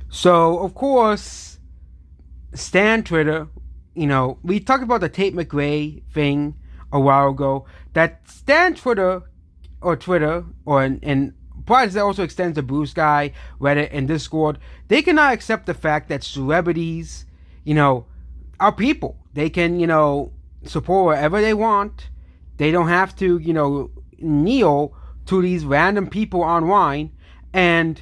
So, of course, Stan Twitter, we talked about the Tate McRae thing a while ago. That Stan Twitter, and probably that also extends to Blue Sky, Reddit, and Discord, they cannot accept the fact that celebrities, you know, are people. They can, support whatever they want. They don't have to, kneel to these random people online. And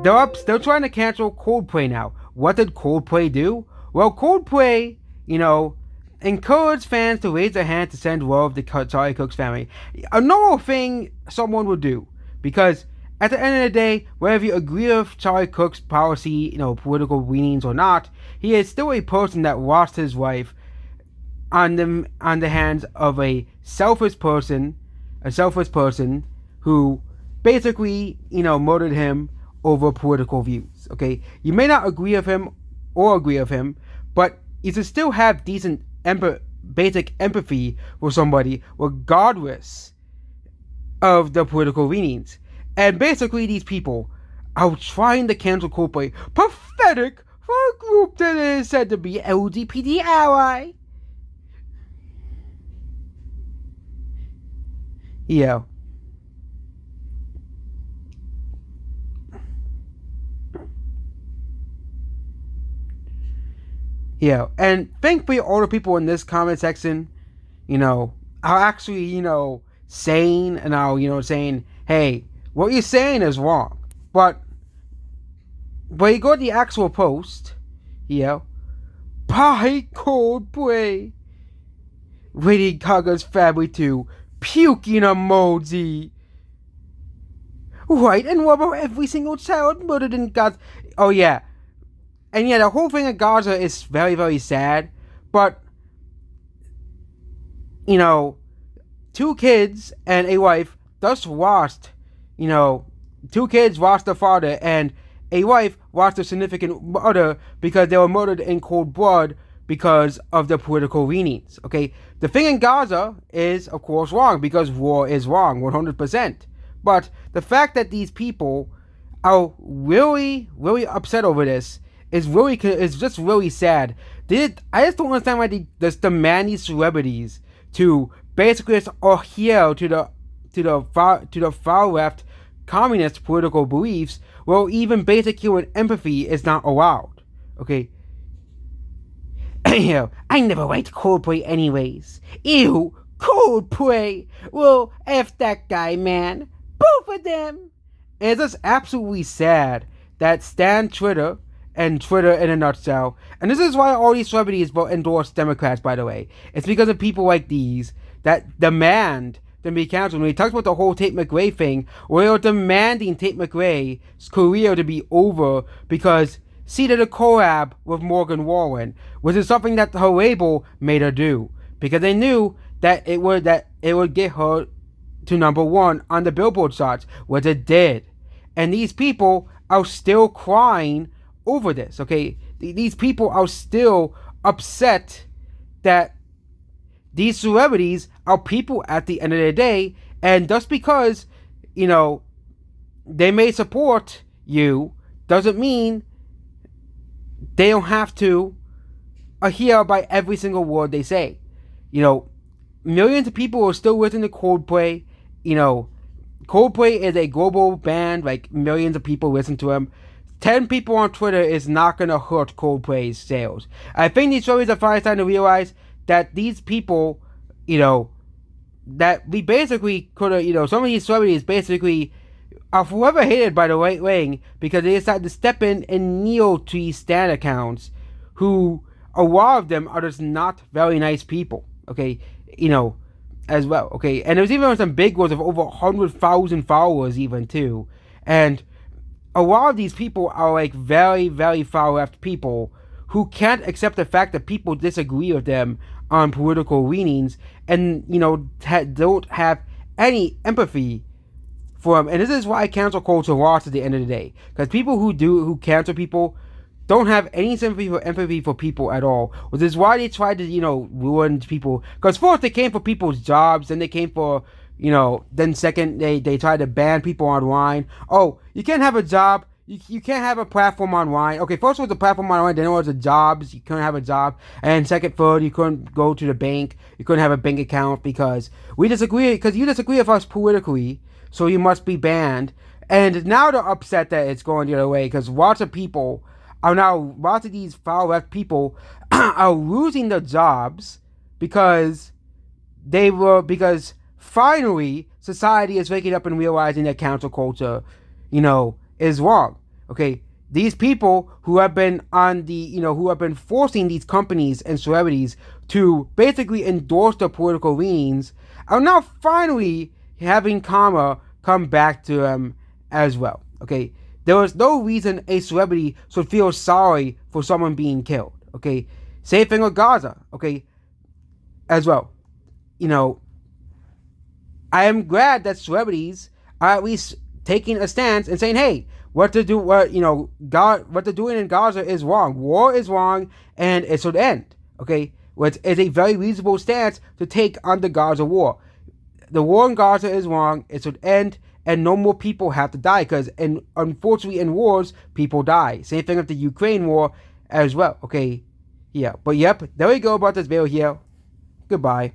they're trying to cancel Coldplay now. What did Coldplay do? Well, Coldplay, encouraged fans to raise their hand to send love to Charlie Cook's family. A normal thing someone would do. Because at the end of the day, whether you agree with Charlie Cook's policy, political leanings or not, he is still a person that lost his wife on the hands of a selfish person who basically, murdered him over political views. Okay, you may not agree with him or agree with him, but you should still have decent basic empathy for somebody, regardless of the political leanings. And basically, these people are trying to cancel Coldplay. Pathetic for a group that is said to be LGBT ally. Yeah. Yeah. And thankfully, all the people in this comment section, are actually, saying and are, saying, hey, what you're saying is wrong. But you go to the actual post, by Coldplay. Lady Gaga's family too. Puking emoji. Right, and what about every single child murdered in Gaza? Oh yeah. And yeah, the whole thing in Gaza is very, very sad. But, two kids and a wife just lost, two kids lost their father, and a wife lost a significant other because they were murdered in cold blood because of their political leanings. Okay, the thing in Gaza is, of course, wrong because war is wrong, 100%. But the fact that these people are really, really upset over this is just really sad. I just don't understand why they just demand these celebrities to basically just adhere to the far left communist political beliefs, where even basic human empathy is not allowed. Okay. I never liked Coldplay anyways. Ew, Coldplay. Well, F that guy, man. Both of them. And it's just absolutely sad that Stan Twitter and Twitter in a nutshell, and this is why all these celebrities will endorse Democrats, by the way. It's because of people like these that demand them be canceled. When he talks about the whole Tate McRae thing, we are demanding Tate McRae's career to be over because she did a collab with Morgan Wallen, which is something that her label made her do because they knew that it would get her to number one on the Billboard charts, which it did. And these people are still crying over this. Okay, these people are still upset that these celebrities are people at the end of the day, and just because they may support you doesn't mean they don't have to adhere by every single word they say. Millions of people are still listening to Coldplay. Coldplay is a global band, like millions of people listen to them. 10 people on Twitter is not going to hurt Coldplay's sales. I think these stories are finally starting to realize that these people, that we basically could have, some of these celebrities basically are forever hated by the right wing because they decided to step in and kneel to these stan accounts who, a lot of them are just not very nice people, okay, as well, okay, and there's even some big ones of over 100,000 followers even too, and a lot of these people are like very, very far left people who can't accept the fact that people disagree with them on political leanings and, don't have any empathy for them. And this is why cancel culture lost at the end of the day. Because people who cancel people don't have any sympathy or empathy for people at all. Which is why they tried to, ruin people. Because first they came for people's jobs, then they came for, then second they tried to ban people online. Oh, you can't have a job, you can't have a platform online. Okay, first was the platform online, then it was the jobs. You couldn't have a job. And second, third, you couldn't go to the bank. You couldn't have a bank account because you disagree with us politically, so you must be banned. And now they're upset that it's going the other way because lots of these far left people are losing their jobs because because finally society is waking up and realizing that cancel culture, is wrong. Okay, these people who have been who have been forcing these companies and celebrities to basically endorse their political leanings are now finally having karma come back to them as well. Okay, there was no reason a celebrity should feel sorry for someone being killed. Okay, same thing with Gaza. Okay, as well. You know, I am glad that celebrities are at least taking a stance and saying, "Hey, what they're doing in Gaza is wrong. War is wrong, and it should end." Okay, which is a very reasonable stance to take on the Gaza war. The war in Gaza is wrong. It should end, and no more people have to die because, unfortunately, in wars, people die. Same thing with the Ukraine war as well. Okay, yeah, but yep, there we go about this video here. Goodbye.